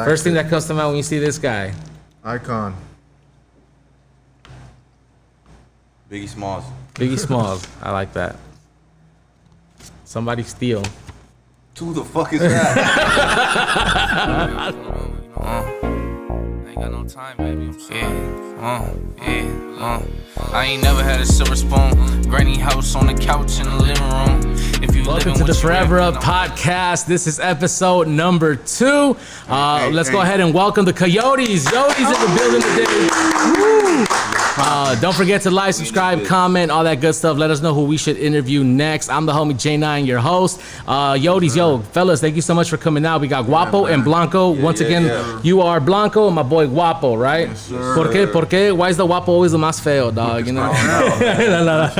First thing that comes to mind when you see this guy. Icon. Biggie Smalls. Biggie Smalls. I like that. Somebody steal. Who the fuck is that? Ain't got no time, baby. I ain't never had a silver spoon. Granny house on the couch in the living room. If you Welcome to the Forever Up podcast. This is episode number 2. Let's go ahead and welcome the Coyotes. Yotes in the building today. Woo! Don't forget to like, subscribe, comment, all that good stuff. Let us know who we should interview next. I'm the homie J9, your host. Yotes, yo, fellas, thank you so much for coming out. We got Guapo and Blanco. Once again, you are Blanco and my boy Guapo, right? Yes, sir. ¿Por qué? ¿Por qué? Why is the Guapo always the más feo, dog? You know? That's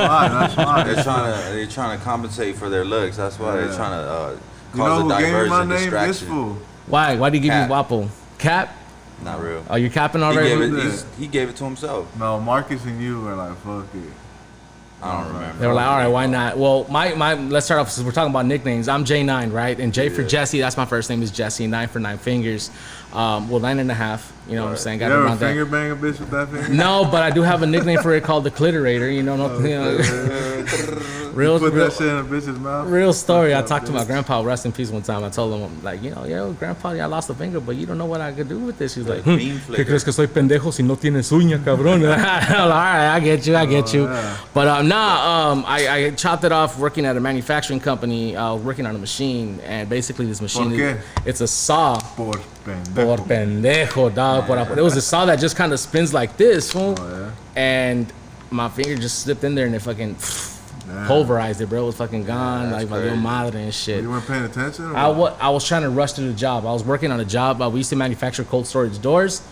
fine. They're trying to compensate for their looks. That's why they're trying to You know cause a who gave me my diversion, name? This distraction. fool. Why? Why did he give you Cap. Guapo? Cap? Not real. Oh, you're capping He already? gave it to himself. No, Marcus and you were like, fuck it. I don't remember. They were like, all right, why not? Well, my let's start off since we're talking about nicknames. I'm J9, right? And J for Jesse, that's my first name is Jesse. 9 for 9 fingers. Well, 9.5. You know what I'm saying? You Got to ever round finger that. bang a bitch with that finger? No, but I do have a nickname for it called the Clitorator. You know, real Put that shit in a bitch's mouth? real story. I Fuck talked to my bitch. grandpa, rest in peace, one time. I told him, like, yo, grandpa, I lost a finger, but you don't know what I could do with this. He's like, beam ¿Qué flicker. crees que soy pendejo si no tienes uña, cabrón? I'm like, all right, I get you. Yeah. But I chopped it off working at a manufacturing company, working on a machine, and basically this machine, ¿Por qué? it's a saw. Por Por pendejo. pendejo, dog. It was a saw that just kind of spins like this, fool. Oh, yeah? And my finger just slipped in there and it fucking Damn. pulverized it, bro. It was fucking gone, that's like my little crazy. madre and shit. You weren't paying attention? Or I what? was trying to rush to the job. I was working on a job. We used to manufacture cold storage doors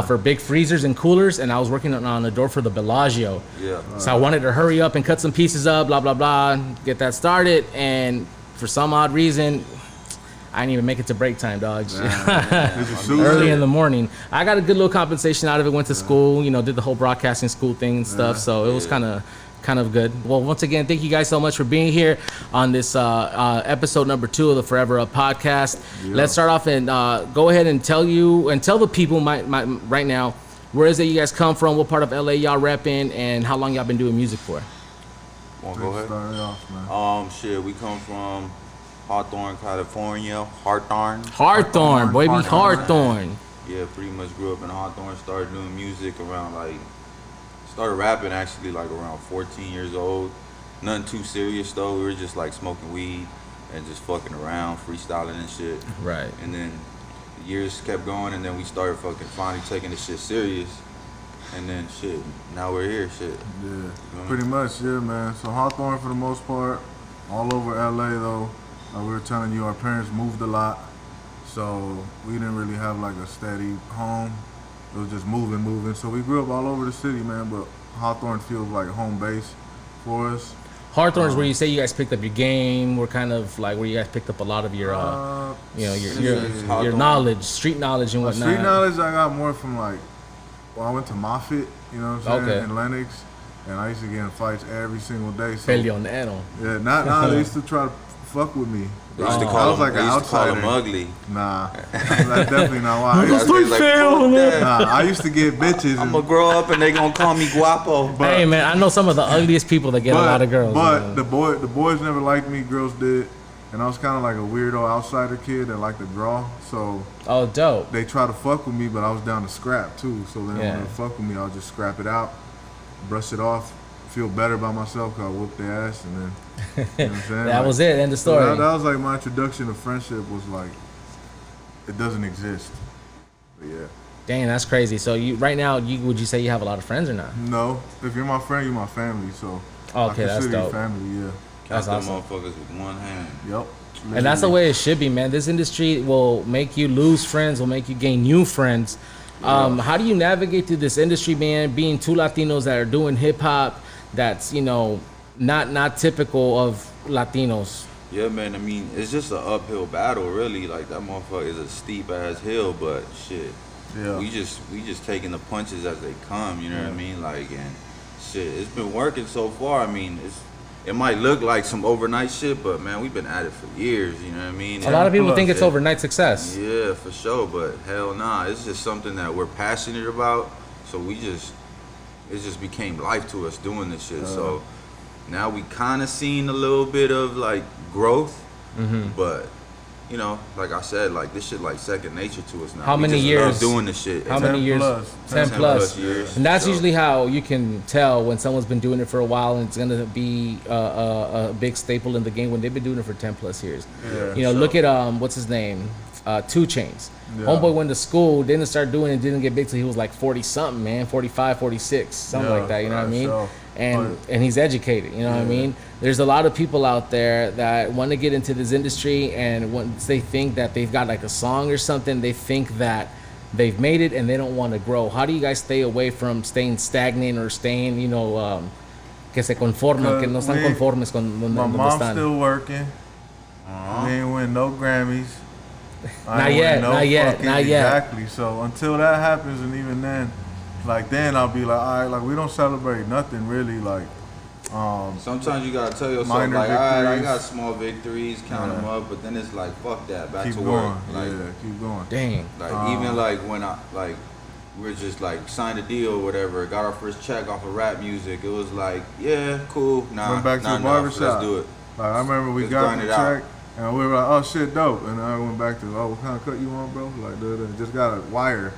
for big freezers and coolers, and I was working on a door for the Bellagio. Yeah. So I wanted to hurry up and cut some pieces up, blah, blah, blah, get that started. And for some odd reason, I didn't even make it to break time, dog. Did you sue Early her? in the morning. I got a good little compensation out of it. Went to school, did the whole broadcasting school thing and stuff. So it was kind of good. Well, once again, thank you guys so much for being here on this episode number 2 of the Forever Up podcast. Yeah. Let's start off and go ahead and tell the people right now, where is it you guys come from, what part of LA y'all repping, and how long y'all been doing music for? Wanna go ahead? Start it off, man. We come from Hawthorne, California. Hawthorne. Hawthorne, baby, Hawthorne. Hawthorne. Yeah, pretty much grew up in Hawthorne. Started doing music around started rapping actually around 14 years old. Nothing too serious though. We were just smoking weed and just fucking around, freestyling and shit. Right. And then the years kept going, and then we started fucking finally taking this shit serious. And then shit, now we're here, shit. Yeah, pretty much, yeah, man. So Hawthorne for the most part, all over LA though. We were telling you our parents moved a lot, so we didn't really have a steady home. It was just moving. So we grew up all over the city, man, but Hawthorne feels like a home base for us. Hawthorne is where you say you guys picked up your game. We're kind of like where you guys picked up a lot of your, your knowledge, street knowledge and whatnot. Street knowledge I got more from I went to Moffitt, you know what I'm saying, Okay. in Lennox, and I used to get in fights every single day. So, Peleonero. yeah, they used to try to fuck with me. They used to I call was him, like they an used to call him outsider. ugly. Nah, that's definitely not why. That's why he's like, fuck that. Nah, I used to get bitches. I'm gonna grow up and they gonna call me Guapo. Hey man, I know some of the ugliest people that get a lot of girls. But man. the boys never liked me. Girls did, and I was kind of like a weirdo outsider kid that liked to draw. So Oh, dope. they tried to fuck with me, but I was down to scrap too. So then Yeah. when they fuck with me, I'll just scrap it out, brush it off, feel better about myself because I whooped their ass, and then you know what I'm saying. That was it. End of story. So that was my introduction to friendship. Was it doesn't exist. But yeah. Dang, that's crazy. So you right now, would you say you have a lot of friends or not? No, if you're my friend, you're my family. So Okay, I that's consider you dope. family. Yeah. That's Count them awesome. motherfuckers with one hand. Yep. And that's the way it should be, man. This industry will make you lose friends, will make you gain new friends. How do you navigate through this industry, man? Being 2 Latinos that are doing hip hop, that's not typical of Latinos. Yeah, man. I mean, it's just an uphill battle, really. That motherfucker is a steep ass hill, but shit. Yeah. We just taking the punches as they come. You know what I mean? And shit, it's been working so far. I mean, it might look like some overnight shit, but man, we've been at it for years. You know what I mean? A lot of people think it's overnight success. Yeah, for sure, but hell nah. It's just something that we're passionate about. So it just became life to us doing this shit. So now we kind of seen a little bit of like growth, but you know, like I said, like this shit like second nature to us now. How many years love doing this shit? How many years? 10 plus years. And that's usually how you can tell when someone's been doing it for a while and it's gonna be a big staple in the game when they've been doing it for 10 plus years. Yeah, you know, look at what's his name, 2 Chainz. Yeah. Homeboy went to school, didn't start doing it, didn't get big till he was like 40 something, man, 45, 46, something like that. You know what I mean? Sure. And he's educated. You know what I mean? There's a lot of people out there that want to get into this industry, and once they think that they've got like a song or something, they think that they've made it and they don't want to grow. How do you guys stay away from staying stagnant or staying, you know, que se conforman, que no están conformes con donde My mom's están? still working. We ain't win no Grammys. Not yet. Exactly. So until that happens, and even then, like then I'll be like, all right, like we don't celebrate nothing really, like. Sometimes you gotta tell yourself minor like, all right, I victories. got small victories, count them up, but then it's like, fuck that, back Keep to going. work. Like, Keep going. Dang. like even like when I like we're just like signed a deal or whatever, got our first check off of rap music. It was like, yeah, cool. Nah, Went back to not the enough. barbershop. Let's do it. Like I remember we Let's got grind the it out. check and we were like, oh shit, dope. And I went back to, oh, what kind of cut you want, bro? Like, just got a wire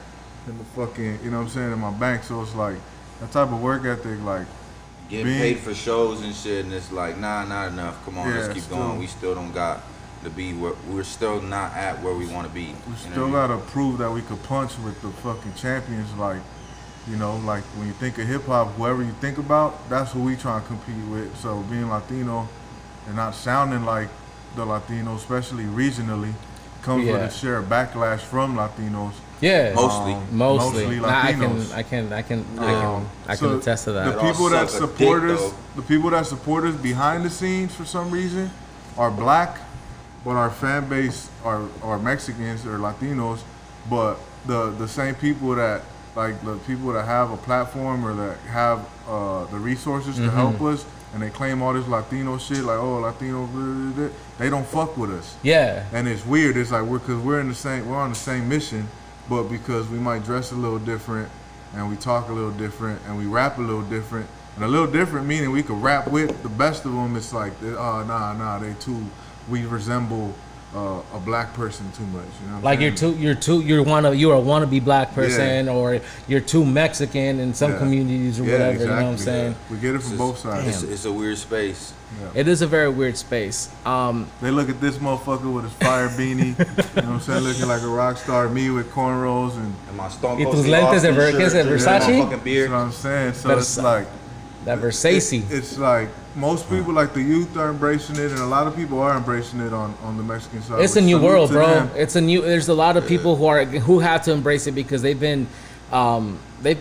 in the fucking, you know what I'm saying, in my bank. So it's like that type of work ethic, like. Getting paid for shows and shit, and it's like, nah, not enough. Come on, let's keep going. We still don't got to be where we're still not at where we want to be. We still gotta prove that we could punch with the fucking champions. Like, you know, like when you think of hip hop, whoever you think about, that's who we try to compete with. So being Latino and not sounding like the Latino, especially regionally, comes with a share of backlash from Latinos. Yeah, mostly Latinos. Nah, I can attest to that. The people that support us, the people that support us behind the scenes for some reason, are black, but our fan base are Mexicans or Latinos. But the same people that like the people that have a platform or that have the resources to help us, and they claim all this Latino shit, like, oh, Latino, blah, blah, blah, they don't fuck with us. Yeah. And it's weird. It's like we're on the same mission, but because we might dress a little different, and we talk a little different, and we rap a little different, and a little different meaning we could rap with the best of them. It's like, they too. We resemble a black person too much. You know what like I'm saying? you're a wannabe black person, or you're too Mexican in some communities or whatever. Exactly. You know what I'm saying? We get it from both sides. It's a weird space. Yeah. It is a very weird space. They look at this motherfucker with his fire beanie, you know what I'm saying, looking like a rock star. Me with cornrows and my Stone ¿Y Cold tus Steve lentes Austin de shirt, Versace? fucking beer. That's what I'm saying. So it's like that Versace. It's like most people, like the youth, are embracing it, and a lot of people are embracing it on the Mexican side. It's a new world, bro. It's a new. There's a lot of people who have to embrace it because they've been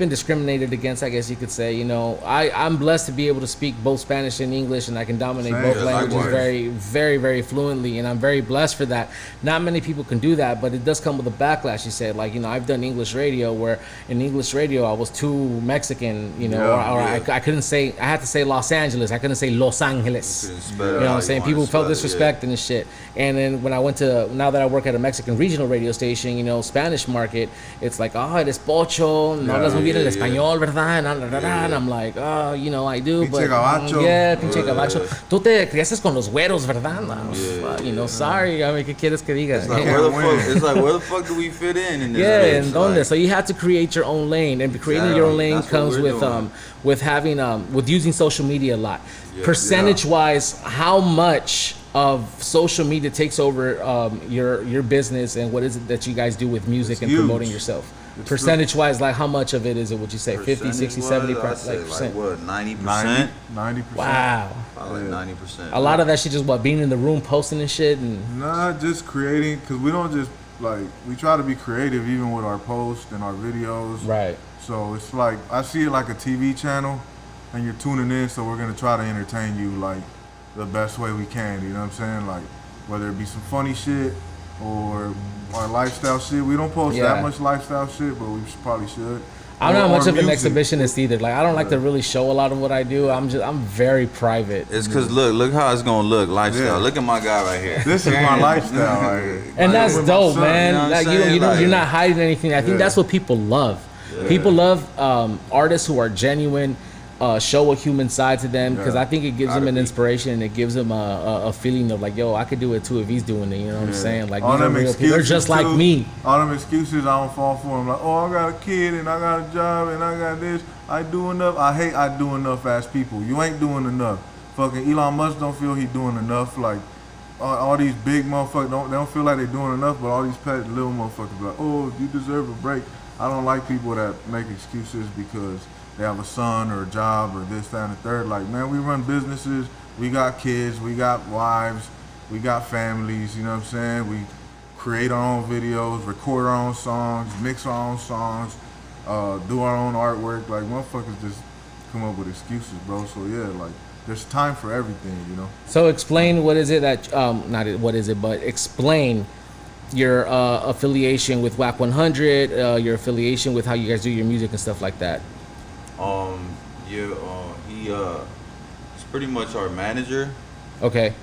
discriminated against, I guess you could say. You know, I'm blessed to be able to speak both Spanish and English, and I can dominate both languages very, very, very fluently, and I'm very blessed for that. Not many people can do that, but it does come with a backlash. You said, like, you know, I've done English radio where in English radio I was too Mexican, you know, I couldn't say, I had to say Los Angeles, I couldn't say Los Angeles. You know what I'm saying? People felt disrespected and shit. And then when I went to, now that I work at a Mexican regional radio station, you know, Spanish market, it's like, oh, eres pocho, no hablas muy bien el español, ¿verdad? And I'm like, oh, you know, I do, but pinche gabacho. Tú te criaste con los güeros, ¿verdad? No, you know, sorry, I mean, ¿qué quieres que diga? It's like, where the fuck do we fit in this bitch? And donde? Like, so you have to create your own lane, and creating your own lane comes with having with using social media a lot. Percentage wise, how much of social media takes over your business, and what is it that you guys do with music and promoting yourself? Percentage wise, like how much of it is it, would you say? 50, 60, 70%? Like what, 90%? 90%. Wow. Probably 90%. A lot of that shit just being in the room posting and shit? And nah, just creating, because we don't just, like, we try to be creative even with our posts and our videos. Right. So it's like, I see it like a TV channel, and you're tuning in, so we're going to try to entertain you, like, the best way we can, you know what I'm saying? Like, whether it be some funny shit or our lifestyle shit. We don't post that much lifestyle shit, but we probably should. I'm not much of an music. exhibitionist either. Like, I don't like to really show a lot of what I do. I'm very private. It's because look how it's gonna look. Lifestyle. Yeah. Look at my guy right here. This is my lifestyle right here. And that's with my dope, son, man. you know what Like, I'm you saying? Like- you're not hiding anything. I think Yeah. that's what people love. People love artists who are genuine, show a human side to them, because Yeah. I think it gives them an inspiration and it gives them a feeling of like, yo, I could do it too if he's doing it. You know what I'm saying? Like, All these are them real people. They're excuses just like too. me. All them excuses, I don't fall for them. Like, oh, I got a kid and I got a job and I got this. I do enough. I hate I do enough as people. You ain't doing enough. Fucking Elon Musk don't feel he doing enough. Like, all these big motherfuckers they don't feel like they doing enough, but all these petty little motherfuckers be like, oh, you deserve a break. I don't like people that make excuses because they have a son or a job or this, that, and the third. Like, man, we run businesses. We got kids. We got wives. We got families. You know what I'm saying? We create our own videos, record our own songs, mix our own songs, do our own artwork. Like, motherfuckers just come up with excuses, bro. So yeah, like, there's time for everything, you know. So explain what is it that not what is it, but explain your affiliation with WAC 100, your affiliation with how you guys do your music and stuff like that. He's pretty much our manager. Okay.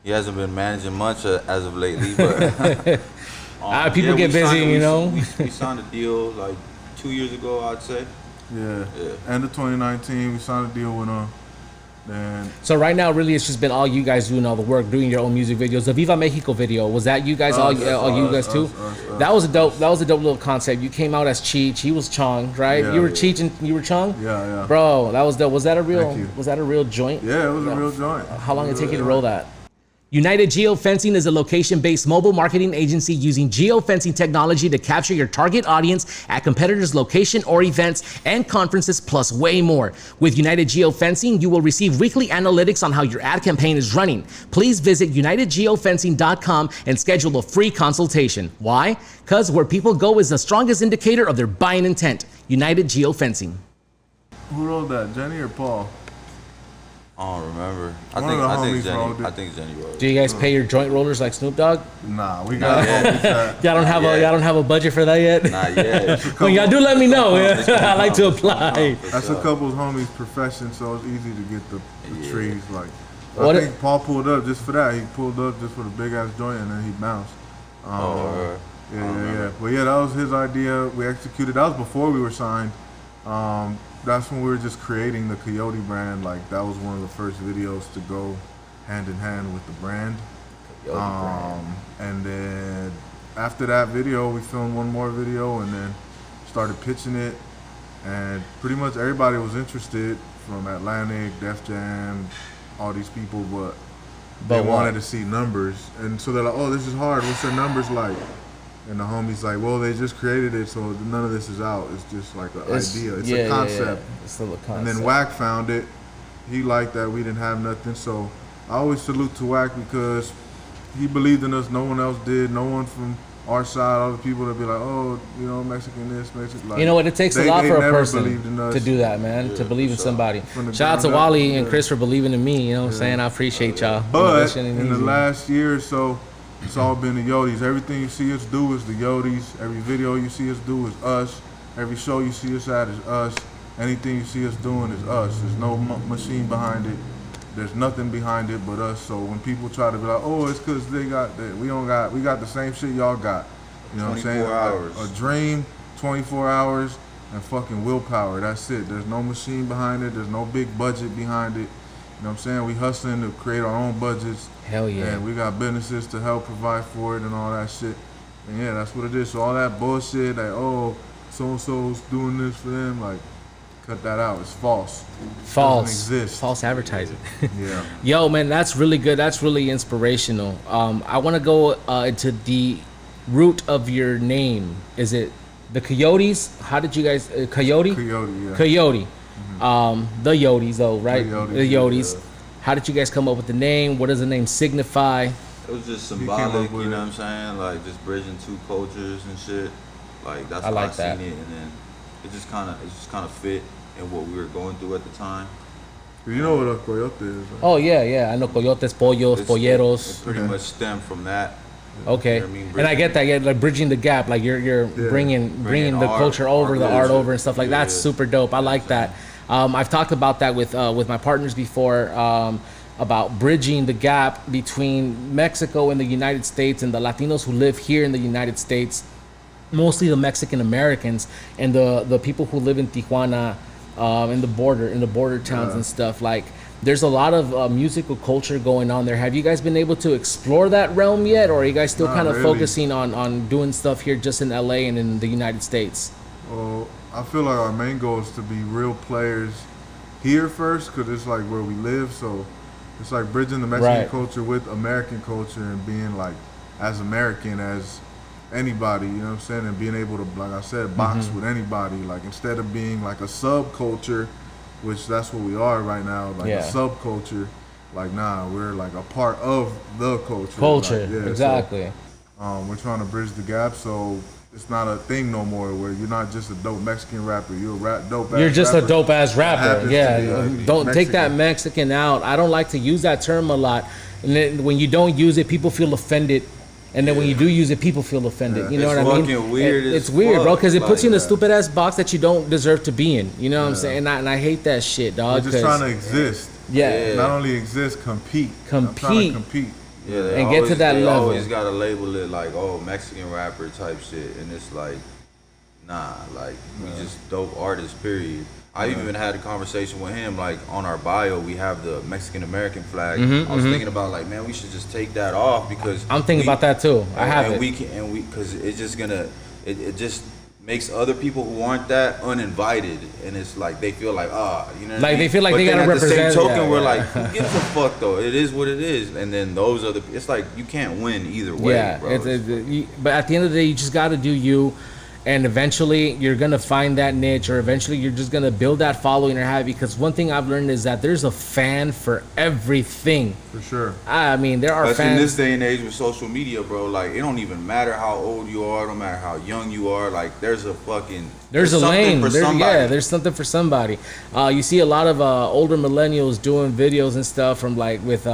He hasn't been managing much as of lately, but People get busy, you know. We signed a deal like 2 years ago, I'd say. Yeah. End of 2019, we signed a deal with them. Then So right now, really, it's just been all you guys doing all the work, doing your own music videos. The Viva Mexico video, was that you guys? All you guys too? That was a dope little concept. You came out as Cheech. He was Chong, right? Yeah, you were yeah. Cheech and you were Chong. Yeah. Bro, that was dope. Was that a Thank you. real joint? Yeah, it was a real joint. How long did it take you to roll that? United Geofencing is a location-based mobile marketing agency using geofencing technology to capture your target audience at competitors' location or events and conferences, plus way more. With United Geofencing, you will receive weekly analytics on how your ad campaign is running. Please visit unitedgeofencing.com and schedule a free consultation. Why? Because where people go is the strongest indicator of their buying intent. United Geofencing. Who wrote that, Jenny or Paul? I don't remember. One of the I think homies wrote it. I think Jenny wrote it. Do you guys pay your joint rollers like Snoop Dogg? Nah, we got that. Y'all don't have a budget for that yet? Not yet. Well, y'all do let me know. I like to apply. That's a couple's homie's profession, so it's easy to get the trees. Like, What I it- think Paul pulled up just for that. He pulled up just for the big ass joint, and then he bounced. Yeah. But yeah, that was his idea. We executed. That was before we were signed. That's when we were just creating the Coyote brand. Like, that was one of the first videos to go hand in hand with the brand. And then after that video, we filmed one more video and then started pitching it. And pretty much everybody was interested, from Atlantic, Def Jam, all these people, but they wanted to see numbers. And so they're like, oh, this is hard. What's their numbers like? And the homie's like, well, they just created it, so none of this is out. It's just like an idea. It's a concept. It's still a concept. And then Wack found it. He liked that we didn't have nothing. So I always salute to Wack because he believed in us. No one else did. No one from our side, all the people that be like, oh, you know, Mexican this, Mexican like. You know what? It takes a lot for a never person believed in us. to do that, man. To believe in somebody. From the Shout out to ground up, Wally and yeah. Chris for believing in me. You know what I'm saying? I appreciate y'all. But You know, in the last year or so, it's all been the Yotes. Everything you see us do is the Yotes. Every video you see us do is us. Every show you see us at is us. Anything you see us doing is us. There's no machine behind it. There's nothing behind it but us. So when people try to be like, oh, it's because they got that, we got the same shit y'all got. You know what I'm saying? 24 hours. A dream, 24 hours, and fucking willpower. That's it. There's no machine behind it. There's no big budget behind it. You know what I'm saying? We hustling to create our own budgets. Hell yeah. And we got businesses to help provide for it and all that shit. And yeah, that's what it is. So all that bullshit, like, oh, so-and-so's doing this for them, like, cut that out. It's false. False. Doesn't exist. False advertising. Yeah. Yo, man, that's really good. That's really inspirational. I want to go into the root of your name. Is it the Coyotes? How did you guys Coyote? Coyote, yeah. Coyote. The Yotes, though, right? The Yotes, The Yotes. yeah. How did you guys come up with the name? What does the name signify? It was just came symbolic, up with you know it. what I'm saying? Like, just bridging two cultures and shit. Like, that's I how like I that. seen it, and then it just kind of fit in what we were going through at the time. You know what a coyote is, right? Oh yeah, I know coyotes, pollos, It polleros. pretty much stemmed from that. Okay, You know what I mean? and I get that. Yeah, like bridging the gap, like you're bringing the art, culture over, the art culture. over, and stuff like that's super dope. I like that. I've talked about that with my partners before, about bridging the gap between Mexico and the United States and the Latinos who live here in the United States, mostly the Mexican Americans and the people who live in Tijuana, in the border towns and stuff. Like, there's a lot of musical culture going on there. Have you guys been able to explore that realm yet, or are you guys still Not kind of really. focusing on doing stuff here just in LA and in the United States? Well, I feel like our main goal is to be real players here first, because it's like where we live. So it's like bridging the Mexican Right. culture with American culture and being like as American as anybody, you know what I'm saying? And being able to, like I said, box with anybody. Like, instead of being like a subculture, which that's what we are right now, like a subculture. Like, nah, we're like a part of the culture. Like, yeah, Exactly. So, we're trying to bridge the gap, so it's not a thing no more where you're not just a dope Mexican rapper. You're a dope. You're just rapper a dope ass rapper. happens Yeah. to be, like, Don't take that Mexican. Mexican out. I don't like to use that term a lot. And then when you don't use it, people feel offended. And then when you do use it, people feel offended. Yeah. You know It's what I mean? fucking weird as It's weird, bro, fuck. because it puts you in a Like, stupid ass box that you don't deserve to be in. You know what I'm saying? And I hate that shit, dog. We're just 'cause- trying to exist. Yeah. Not only exist, compete. I'm trying Compete. to compete. Yeah, they And get to that they level. always gotta label it like, oh, Mexican rapper type shit, and it's like, nah, like we just dope artists. Period. I even had a conversation with him, like on our bio, we have the Mexican American flag. I was thinking about like, man, we should just take that off because I'm thinking about that too. I have and it. we can, and we, because it's just gonna, it just makes other people who aren't that uninvited, and it's like they feel like, you know, what I Like, mean? they feel like But they then gotta at the same represent- token, yeah, we're yeah. like, who gives a fuck though? It is what it is, and then those other, it's like you can't win either way, Yeah, bro. but at the end of the day, you just got to do you, and eventually you're gonna find that niche, or eventually you're just gonna build that following or have. Because one thing I've learned is that there's a fan for everything. For sure. I mean, there are But in fans. this day and age with social media, bro, like it don't even matter how old you are, no matter how young you are. Like there's a fucking There's a something lane. for There's, somebody. yeah, there's something for somebody. You see a lot of older millennials doing videos and stuff from like with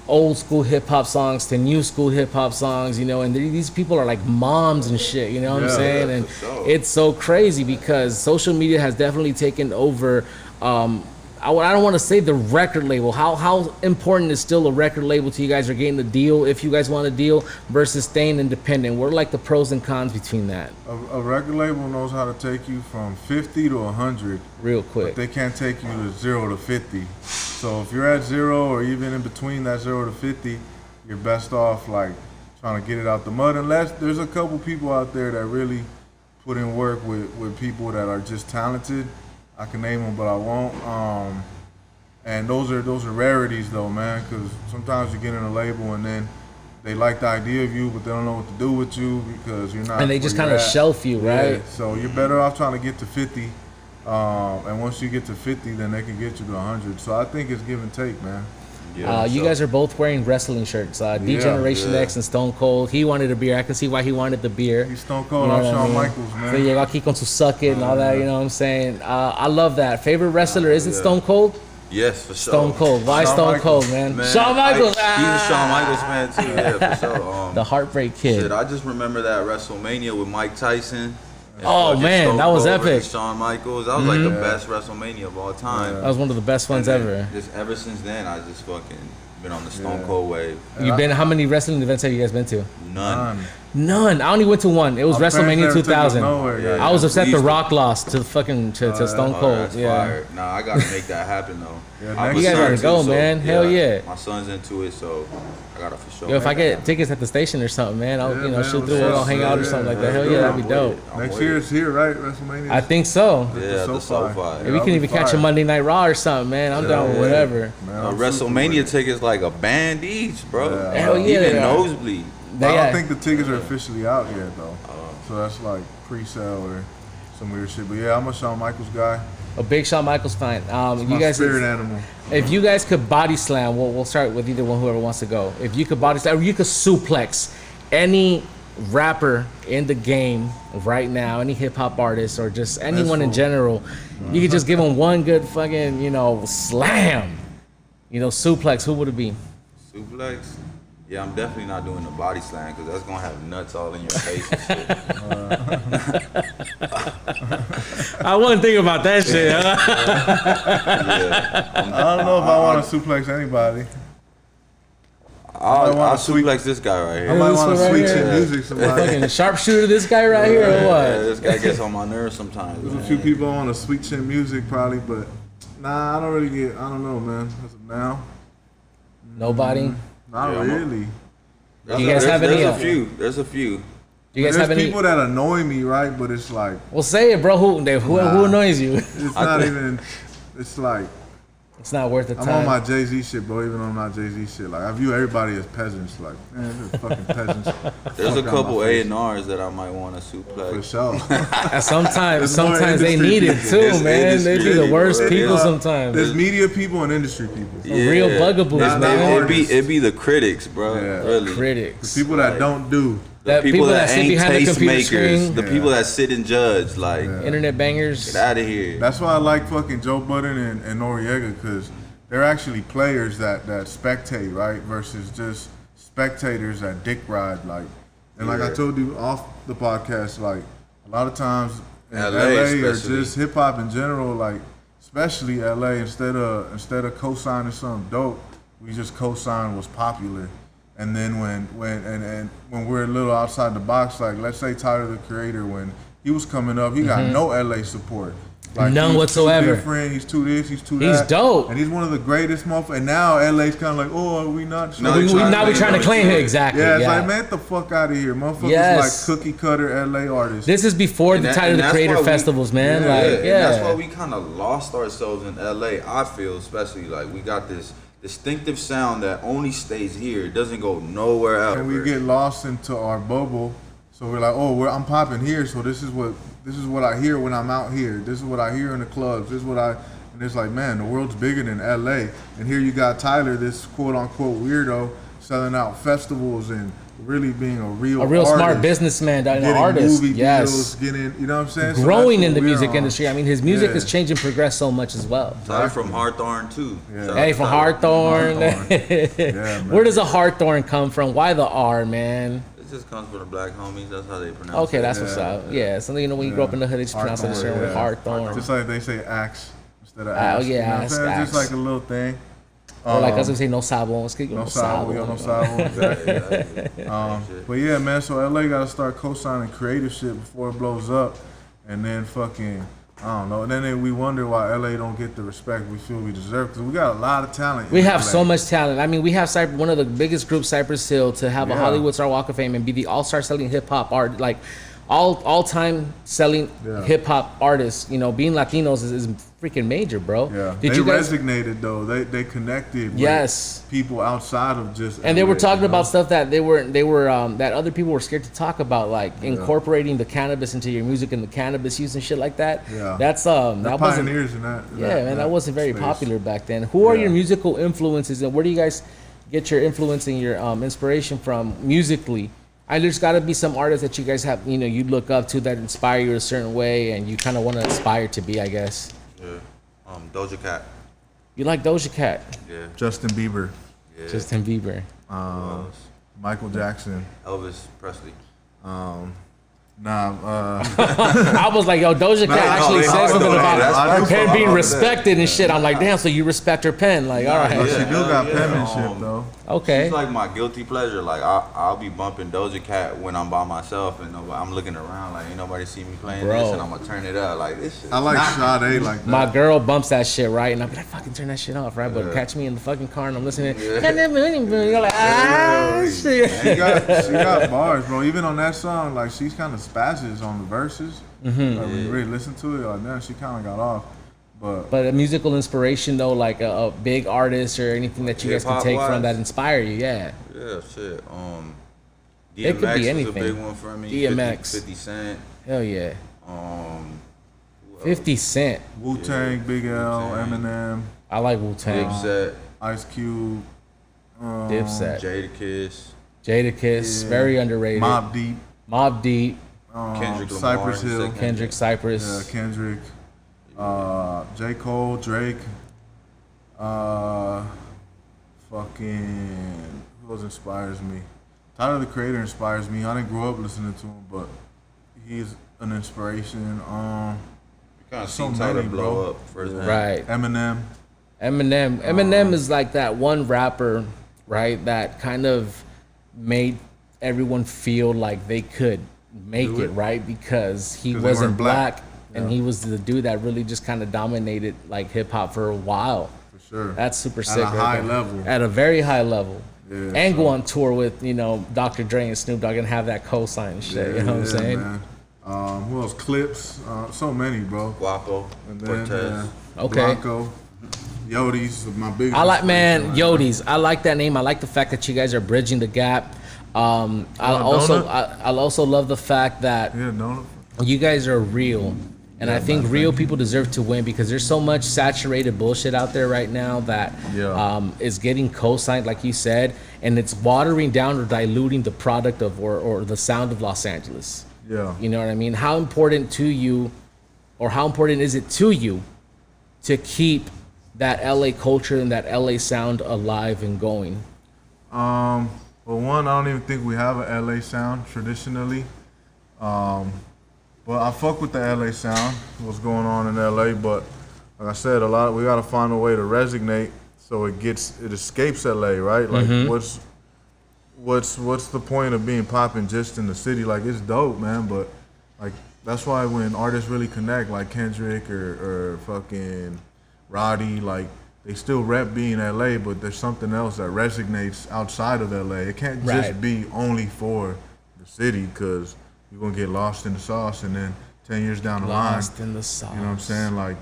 old school hip hop songs to new school hip hop songs, you know, and these people are like moms and shit, you know what I'm Yeah, saying? yeah, And for sure. it's so crazy because social media has definitely taken over. I don't want to say the record label. How important is still a record label to you guys, or getting a deal if you guys want a deal, versus staying independent? What are like the pros and cons between that? A record label knows how to take you from 50 to 100, Real but quick. they can't take you to 0 to 50. So if you're at 0 or even in between that 0 to 50, you're best off like trying to get it out the mud. Unless there's a couple people out there that really put in work with people that are just talented. I can name them, but I won't. And those are rarities though, man, because sometimes you get in a label and then they like the idea of you, but they don't know what to do with you because you're not. And they where just you're kind of at. shelf you, right? Yeah, so you're better off trying to get to 50. And once you get to 50, then they can get you to 100. So I think it's give and take, man. Yeah, You so- guys are both wearing wrestling shirts. D-Generation yeah. X and Stone Cold. He wanted a beer. I can see why he wanted the beer. He's Stone Cold. You know I'm what I Shawn mean? Michaels, So man. llegó aquí con su suck it and all that, you know what I'm saying? I love that. Favorite wrestler, is it Yeah. Stone Cold? Yes, for sure. Stone Cold. Why Shawn Stone Michaels. Cold, man? Man, Shawn Michaels. He's a Shawn Michaels fan too. Yeah, for sure. The Heartbreak Kid. Shit, I just remember that WrestleMania with Mike Tyson. and Oh, fucking man, Stone that was Cold versus epic. Shawn Michaels. That was like the best WrestleMania of all time. That was one of the best ones And then ever. Just ever since then, I just fucking been on the Stone Cold wave. You've been, how many wrestling events have you guys been to? None. None. I only went to one. It was Our fans WrestleMania never took us 2000. nowhere, yeah. I was upset The Please. Rock lost to fucking to Stone Oh, Cold. that's Yeah. fire. Nah, I gotta make that happen though. Yeah, I have next a You guys son, gotta go, too, man. Hell yeah. My son's into it, so I gotta for sure. Yo, if make I that get happen. tickets at the station or something, man, I'll Yeah, you know man, shoot let's through it, go. I'll hang out or Yeah, something like that. yeah, Hell yeah, yeah, that'd be I'm dope. with it. I'm Next with year it. it's here, right? WrestleMania. I think so. Yeah, the SoFi. Maybe we can even catch a Monday Night Raw or something, man. I'm down with yeah. whatever. Man, I'm super WrestleMania with it. tickets like a band each, bro. Yeah. Hell yeah, Even they are. nosebleed. They, I don't think the tickets are officially out yet though. Oh. So that's like pre-sale or some weird shit. But yeah, I'm a Shawn Michaels guy. a big Shawn Michaels fan. You My guys, spirit animal. if you guys could body slam, we'll start with either one, whoever wants to go. If you could body slam, or you could suplex any rapper in the game right now, any hip hop artist or just anyone in fool. general, you could just give them one good fucking, slam. Suplex. Who would it be? Suplex. Yeah, I'm definitely not doing the body slam because that's gonna have nuts all in your face and shit. I wasn't thinking about that shit. Huh? Yeah, I don't know if I want to suplex anybody. I'll suplex this guy right I here. might this want one to right switch here? in music. Somebody. Fucking sharpshooter, this guy right here, or Yeah, what? this guy gets on my nerves sometimes. There's a Man. few people on the sweet chin music probably, but nah, I don't really get. I don't know, man. As of now, Nobody. not Yeah, I'm a- really. Do you guys have any? There's a few. There's a few. Do you guys There's have any? people that annoy me, right? But it's like Well, say it, bro. Who annoys you? it's not even. It's like It's not worth the I'm time. on my Jay-Z shit, bro. Even though I'm not Jay-Z shit, like I view everybody as peasants. Like, man, they're fucking peasants. There's a Fuck out couple my face. A&Rs that I might want to For suplex. sure. Sometimes more they industry need it people. too, It's man. They be the industry worst people. people Yeah. sometimes. There's media people and industry people. Real bugaboos, It's- man. It'd be the critics, bro. Yeah. Really. Critics. People that don't do. The That people people that that sit ain't behind the taste computer makers. screen. The Yeah. people that sit and judge. Like, Internet bangers. get out of here. That's why I like fucking Joe Budden and Noriega, because they're actually players that spectate, right? Versus just spectators that dick ride, like. And like I Yeah. told you off the podcast, like a lot of times in LA LA, or especially. just hip hop in general, like especially LA, instead of co-signing something dope, we just co-sign what's popular. And then when we're a little outside the box, like let's say Tyler the Creator, when he was coming up, he got no LA support. Like, None he's whatsoever. Too different. He's too this. He's too that. He's dope. And he's one of the greatest motherfuckers. And now LA's kind of like, oh, are we not? No, We now we trying to claim him exactly. Yeah, it's Yeah. like, man, get the fuck out of here, motherfuckers. Yes. Like cookie cutter LA artists. This is before the Tyler the that's Creator why we- festivals, man. Yeah, like, And yeah. that's why we kind of lost ourselves in LA. I feel, especially like we got this distinctive sound that only stays here. It doesn't go nowhere else. And we get lost into our bubble. So we're like, oh, I'm popping here. So this is what I hear when I'm out here. This is what I hear in the clubs. This is what and it's like, man, the world's bigger than LA. And here you got Tyler, this quote unquote weirdo, selling out festivals and really being a real smart artist, businessman, an getting artist. movie Yes. deals, getting, you know what I'm saying? So Growing that's in the what we're music on. industry. I mean, his music Yeah. has changed and progressed so much as well. Tyler from Hawthorne too. Yeah. Shout Hey, out from to Tyler. Hawthorne. Yeah, man. Where does a Hawthorne come from? Why the R, man? It just comes from the black homies. That's how they pronounce Okay, it. that's what's up. Yeah, something you know when you grow up in the hood, it's pronounced it a certain way. Hawthorne. Just like they say axe instead of Oh, axe. yeah, you know what I'm axe, saying? axe. Just like a little thing. Or like us, we say no sabo. It's no No sabo, yo, no sabo. sabo. Exactly. Exactly. But yeah, man, so LA gotta start co-signing creative shit before it blows up, and then fucking, I don't know. And then we wonder why LA don't get the respect we feel we deserve, because we got a lot of talent. We in have LA. so much talent. I mean, we have one of the biggest groups, Cypress Hill, to have a Yeah. Hollywood Star Walk of Fame and be the all-star selling hip hop art, like all-time selling Yeah. hip hop artists. You know, being Latinos is freaking major, bro. Yeah, Did they you guys? resonated though. They connected. Yes. With people outside of just. And they were LA, talking you know? about stuff that they were that other people were scared to talk about, like incorporating the cannabis into your music and the cannabis use and shit like that. Yeah. That's They're that wasn't. pioneers in that. Yeah, man, that wasn't very space. popular back then. Who are Yeah. your musical influences, and where do you guys get your influence and your inspiration from musically? There's got to be some artists that you guys have, you look up to that inspire you a certain way, and you kind of want to aspire to be, I guess. Yeah. Doja Cat. You like Doja Cat, Yeah. Justin Bieber, Yeah. Justin Bieber. Who else? Michael Jackson. Elvis Presley. I was like, yo, Doja Cat actually they said hard something though. about That's her true. pen being Yeah. respected and shit. I'm like, damn, so you respect her pen? Like, all But right, she do got yeah. penmanship though. okay. She's like my guilty pleasure. Like I'll be bumping Doja Cat when I'm by myself and I'm looking around like ain't nobody see me playing Bro. this and I'm gonna turn it up like this shit. I like Sade like that. My girl bumps that shit, right? And I'm like, fucking turn that shit off, right? But catch me in the fucking car and I'm listening. You're like, shit. She got bars, bro. Even on that song, like she's kind of spazzes on the verses. Like when you really listen to it, like man, she kind of got off. But a musical inspiration though, like a big artist or anything that you guys can take from Hip-hop-wise? that inspire you, yeah. Yeah, shit. It could be DMX was anything. a big one for me. DMX. 50 Cent. Hell yeah. Who else? 50 Cent. Wu Tang, Big L, Wu-Tang. Eminem, I like Wu-Tang. Dipset. Ice Cube, Dipset. Jadakiss. Jadakiss, Yeah. very underrated. Mobb Deep, Mobb Deep, Kendrick Lamar. Cypress Hill, Second. Kendrick, Cypress. yeah, Kendrick, J. Cole, Drake, fucking Who else inspires me? Tyler the Creator inspires me. I didn't grow up listening to him, but he's an inspiration. You kind of So see Tyler many, blow bro. up first. Right. Eminem. Is like that one rapper, right, that kind of made everyone feel like they could make Do it, it. right? Because he 'Cause they wasn't weren't black. and Yeah. he was the dude that really just kind of dominated like hip hop for a while. For sure. That's super At sick. a right high there. level. At a very high level. Yeah, And go so- on tour with, Dr. Dre and Snoop Dogg and have that cosign and shit. You know what I'm saying? Man. Who else? Clips. So many, bro. Guapo, And then, Cortez. Okay. Blanco. Yotes, my big. I like, man, inspiration right Yotes. I like that name. I like the fact that you guys are bridging the gap. I also love the fact that now. Yeah, don't. you guys are real. And I think real people deserve to win because there's so much saturated bullshit out there right now that is getting co-signed, like you said, and it's watering down or diluting the product of or the sound of Los Angeles. Yeah. You know what I mean? How important to you, or how important is it to you to keep that LA culture and that LA sound alive and going? Well, one, I don't even think we have a LA sound traditionally. But I fuck with the LA sound, what's going on in LA. But like I said, we gotta find a way to resonate so it escapes LA, right? Like what's the point of being popping just in the city? Like it's dope, man. But like that's why when artists really connect, like Kendrick or fucking Roddy, like they still rep being LA, but there's something else that resonates outside of LA. It can't just Right. be only for the city, because you're gonna get lost in the sauce, and then 10 years down the Lost line, in the sauce. you know what I'm saying? Like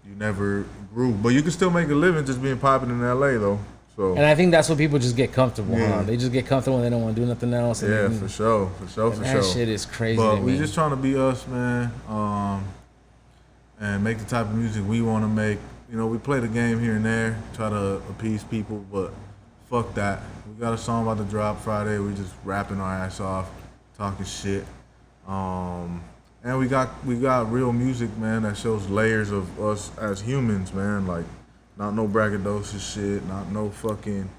you never grew, but you can still make a living just being popping in LA though. So And I think that's what people just get comfortable, Yeah. huh? They just get comfortable and they don't want to do nothing else. And yeah, then- for sure. that shit is crazy But to we me. just trying to be us, man, and make the type of music we want to make. You know, we play the game here and there, try to appease people, but fuck that. We got a song about to drop Friday. We just rapping our ass off, talking shit. And we got real music, man, that shows layers of us as humans, man. Like, not no braggadocious shit, not no fucking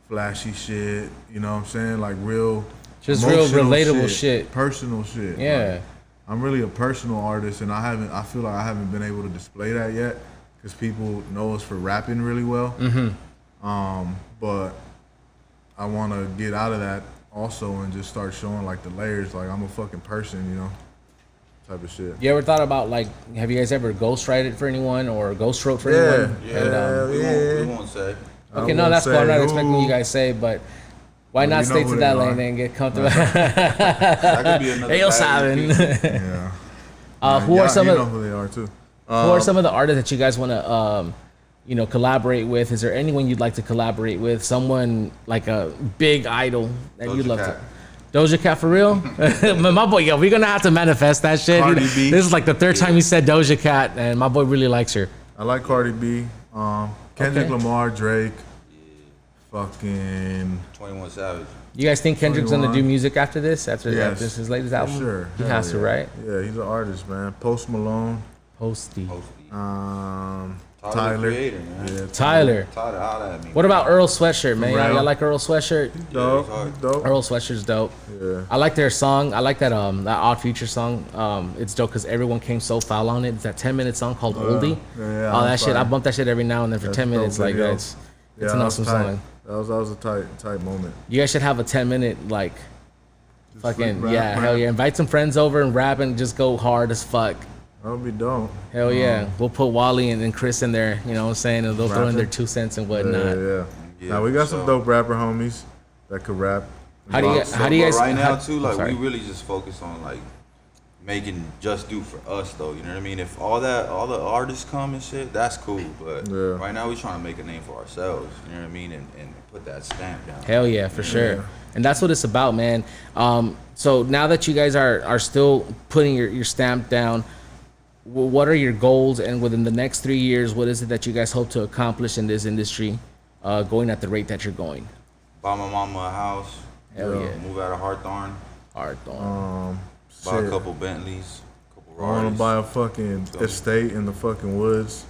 flashy shit. You know what I'm saying? Like real, Just real emotional relatable shit. personal shit. Yeah. Like, I'm really a personal artist, and I feel like I haven't been able to display that yet, because people know us for rapping really well. But I want to get out of that also and just start showing like the layers. Like I'm a fucking person, you know, type of shit. You ever thought about, like, have you guys ever ghostwritten for anyone or ghost wrote for anyone? Yeah, And, we won't say. okay, I no, won't that's cool. I'm say not expecting who. you guys say, but why not you know stay who to they that are. lane and get comfortable? That could be another Ellos bad saben. repeat. Yeah. Who are some you of know who they are too? who are some of the artists that you guys want to collaborate with? Is there anyone you'd like to collaborate with? Someone like a big idol that you'd Doja love Cat. to. Doja Cat for real? My boy, yo, we're gonna have to manifest that shit. Cardi B. This is like the third time you said Doja Cat, and my boy really likes her. I like Cardi B. Kendrick Okay. Lamar, Drake. Fucking 21 Savage. You guys think Kendrick's gonna 21. do music after this? After Yes, this his latest for album? sure. He Hell has to, yeah. right? Yeah, he's an artist, man. Post Malone. Posty. Posty. Tyler. The Creator, man. Yeah, Tyler. Tyler, holla at me. What about Earl Sweatshirt, man? Pharrell. Y'all like Earl Sweatshirt? Dope. he's hard. Dope. Earl Sweatshirt's dope. Yeah. I like their song. I like that that Odd Future song. It's dope because everyone came so foul on it. It's that 10-minute song called Oldie. yeah, Oh, that that's shit. I fire. bump that shit every now and then for That's 10 minutes. dope Like video. it's Yeah, an that was awesome tight. song. That was a tight moment. You guys should have a 10-minute like fucking rap, yeah, rap. hell yeah. Invite some friends over and rap and just go hard as fuck. That would be dope. Hell yeah. We'll put Wally and Chris in there, you know what I'm saying? And they'll throw in Rapping? their 2 cents and Yeah, whatnot. yeah. Yeah, Now we got so- some dope rapper homies that could rap. How do you So, how do you but guys right now how- too, like sorry. we really just focus on like making just do for us though. You know what I mean? If all the artists come and shit, that's cool. But Yeah. right now we trying to make a name for ourselves. You know what I mean? And put that stamp down. Hell yeah, for sure. And that's what it's about, man. So now that you guys are still putting your stamp down, what are your goals? And within the next 3 years, what is it that you guys hope to accomplish in this industry, going at the rate that you're going? Buy my mama a house. Hell yeah. Move out of Hawthorne. Hard thorn. Buy a Shit. couple Bentleys. Couple I want Rarys. to buy a fucking estate in the fucking woods.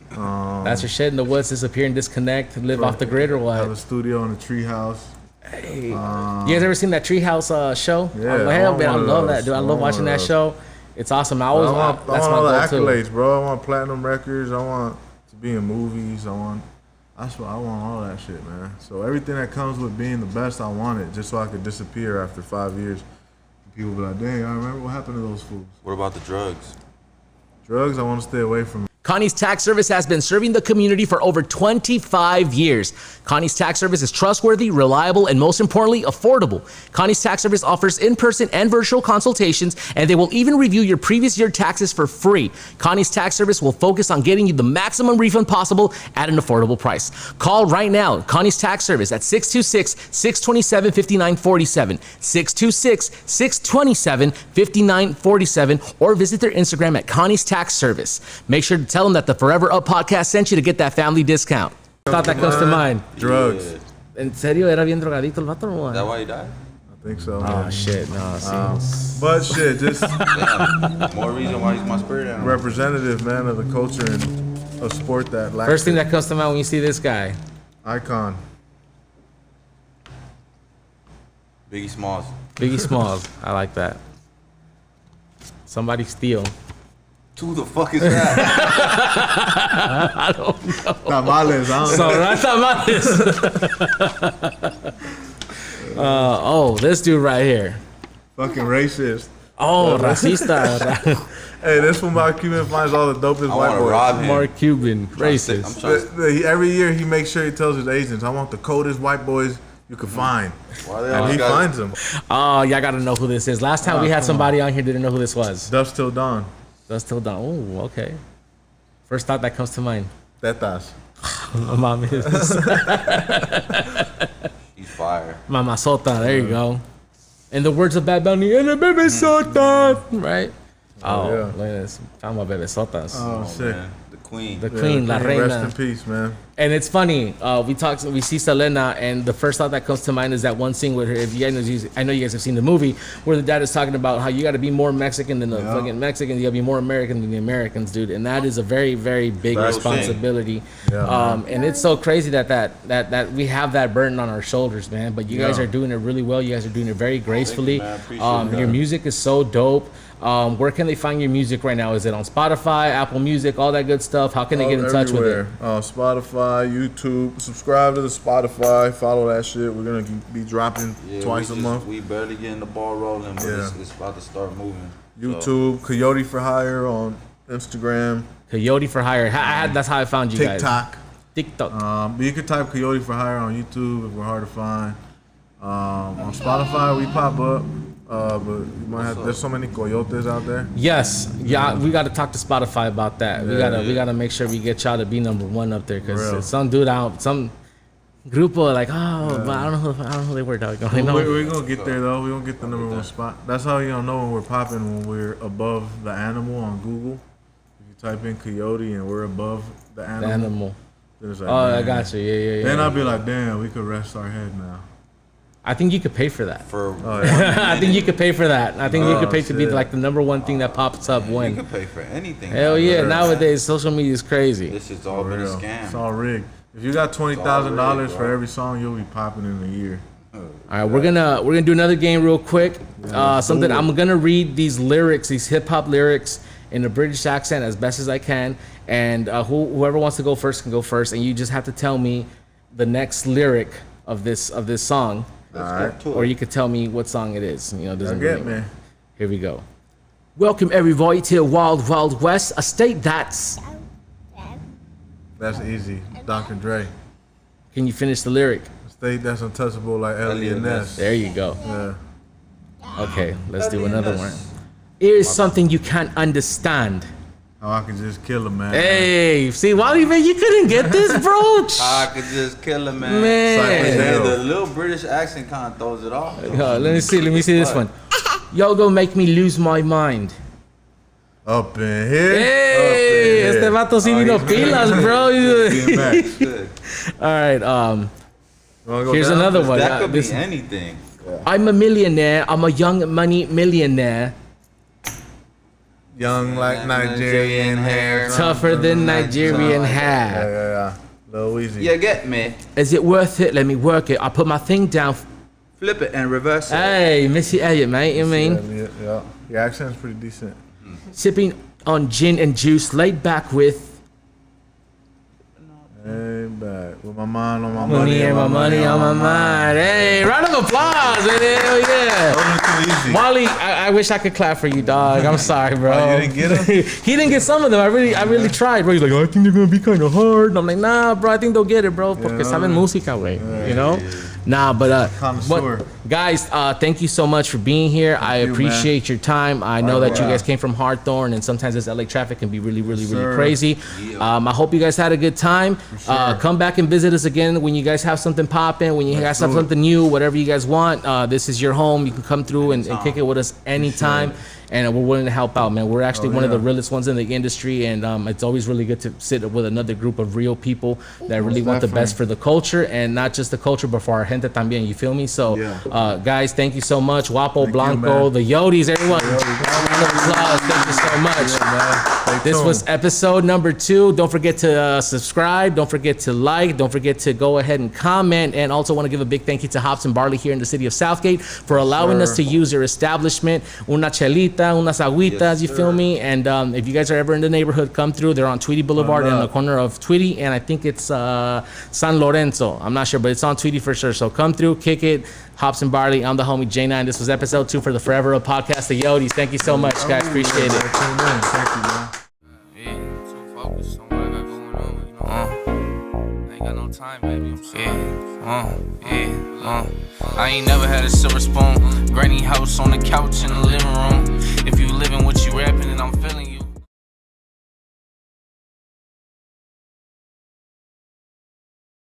That's your shit in the woods, disappear and disconnect, live off the grid or I have a what? studio in a tree house. Hey. You guys ever seen that Treehouse show? Yeah, Hell, I man, I want love one of that, dude. I those. love I want watching one that of show. It's awesome. I want That's my all the go-to. accolades, bro. I want platinum records. I want to be in movies. That's what I want, all that shit, man. So everything that comes with being the best, I want it, just so I could disappear after 5 years. People be like, dang, I remember what happened to those fools. What about the drugs? Drugs, I want to stay away from. Connie's Tax Service has been serving the community for over 25 years. Connie's Tax Service is trustworthy, reliable, and most importantly, affordable. Connie's Tax Service offers in-person and virtual consultations, and they will even review your previous year taxes for free. Connie's Tax Service will focus on getting you the maximum refund possible at an affordable price. Call right now, Connie's Tax Service at 626-627-5947, 626-627-5947, or visit their Instagram at Connie's Tax Service. Make sure to tell them that the Forever Up podcast sent you to get that family discount. Thought that comes to mind. Drugs. Yeah. En serio, era bien drogadito el vato, no? Is that why he died? I think so. Oh shit, no. But shit, just Damn. More reason why he's my spirit animal. representative, man, of the culture and a sport that lacks First thing it. that comes to mind when you see this guy. Icon. Biggie Smalls. Biggie Smalls. I like that. Somebody steal. Who the fuck is that? I don't know. Tamales, I don't know. So oh, this dude right here. Fucking racist. Oh, racista. Hey, this one Mark Cuban finds all the dopest I white want to boys. rob him. Mark Cuban, I'm racist. trying to- Every year he makes sure he tells his agents, I want the coldest white boys you can find. Why they And always he got- finds them. Oh, y'all gotta know who this is. Last time we had somebody on here didn't know who this was. Dusk till dawn. That's still done. Oh, okay. First thought that comes to mind. Tetas. Mama is He's fire. Mamazota. There you go. In the words of Bad Bunny, "En el bebesota," right? Oh, yeah. look at this. Talking about bebesotas. Oh, Oh, sick. man. The queen. The queen, La Rest Reina. in peace, man. And it's funny. We see Selena, and the first thought that comes to mind is that one scene with her. If you guys, I know you guys have seen the movie where the dad is talking about how you got to be more Mexican than the fucking Mexicans. You got to be more American than the Americans, dude. And that is a very, very big That's responsibility. Yeah, And it's so crazy that we have that burden on our shoulders, man. But you guys Yeah. are doing it really well. You guys are doing it very gracefully. man. Appreciate Your music is so dope. Where can they find your music right now? Is it on Spotify, Apple Music, all that good stuff? How can they get in touch with it? Spotify, YouTube. Subscribe to the Spotify. Follow that shit. We're going to be dropping twice a month. We barely getting the ball rolling, but Yeah. it's about to start moving. YouTube, Coyote for Hire on Instagram, Coyote for Hire. That's how I found you guys. TikTok. TikTok. But you can type Coyote for Hire on YouTube if we're hard to find. On Spotify, we pop up. But you might have, there's so many coyotes out there. Yes, yeah, we got to talk to Spotify about that. We gotta make sure we get y'all to be #1 up there Real. because some dude out, some grupo like, but I don't know who they were, dog. I know. We're gonna get there though. We're gonna get the #1 spot. That's how you don't know when we're popping, when we're above the animal on Google. If you type in coyote and we're above the The animal, animal. then it's like, Oh, I man. got you. Yeah. Then I'll be like, damn, we could rest our head now. I think you could pay for that. For I think you could pay for that. I think you could pay to be shit. like the #1 thing that pops up you when. can pay for anything. Hell yeah! man. Nowadays, social media is crazy. This has all been a Real. scam. It's all rigged. If you got $20,000 rigged, for bro. every song, you'll be popping in a year. All right, we're gonna do another game real quick. Something I'm gonna read these lyrics, these hip hop lyrics in a British accent as best as I can, and whoever wants to go first can go first, and you just have to tell me the next lyric of this song, Let's All go right. to or it. you could tell me what song it is. You know, it doesn't Get really- me. Here we go. Welcome everybody to the Wild Wild West, a state that's. That's easy. Dr. Dre. Can you finish the lyric? A state that's untouchable like Elliot Ness. There you go. Yeah. Okay, let's do another one. Here's something you can't understand. How I could just kill a man. Hey, see, Wally, man, you couldn't get this, bro. I could just kill him, man. Man. Hey, the little British accent kind of throws it off. Let me see this one. Y'all gonna make me lose my mind. Up in here. Hey, este vato sí vino pilas, bro. Getting back. Good. All right, Wanna go here's down? another one. That could This- be anything. I'm a millionaire. I'm a young money millionaire. Young like Nigerian hair. Tougher than Nigerian hair. Yeah. Lil Weezy. You get me? Is it worth it? Let me work it. I put my thing down. Flip it and reverse it. Hey, Missy Elliott, mate. You know what I mean? Yeah. Your accent's pretty decent. Sipping on gin and juice, laid back with Hey, back with my mind on my money and my money on my mind. Hey, round of applause, man. Hell yeah. That was too easy. Wally, I wish I could clap for you, dog. I'm sorry, bro. Oh, you didn't get him? He didn't get some of them. I really tried, bro. He's like, I think they're gonna be kind of hard. And I'm like, nah, bro. I think they'll get it, bro. Porque saben música, güey. You know? Nah, but Connoisseur. guys, thank you so much for being here. I appreciate your time. I know that you guys came from Hawthorne, and sometimes this LA traffic can be really crazy. I hope you guys had a good time. Come back and visit us again when you guys have something popping, when you guys have something new, whatever you guys want. This is your home. You can come through and kick it with us anytime. And we're willing to help out, man. We're actually one of the realest ones in the industry, and it's always really good to sit with another group of real people that really want the best for the culture, and not just the culture, but for our gente también. You feel me? So, guys, thank you so much. Guapo, Blanco, the Yotes, everyone. Round of applause. Thank you so much. This was episode number 2. Don't forget to subscribe. Don't forget to like. Don't forget to go ahead and comment. And also want to give a big thank you to Hops and Barley here in the city of Southgate for allowing us to use your establishment. Una chelita, unas agüitas, you feel me? And if you guys are ever in the neighborhood, come through. They're on Tweety Boulevard in the corner of Tweety, and I think it's San Lorenzo. I'm not sure, but it's on Tweety for sure. So come through, kick it. Hops and Barley. I'm the homie J9. This was episode 2 for the Forever Up podcast. The Yotes. Thank you so much, guys. Appreciate it. Thank you, man. Yeah, too focused on what I got going on, you know. I ain't got no time, baby. I'm sorry. I ain't never had a silver spoon. Granny house on the couch in the living room.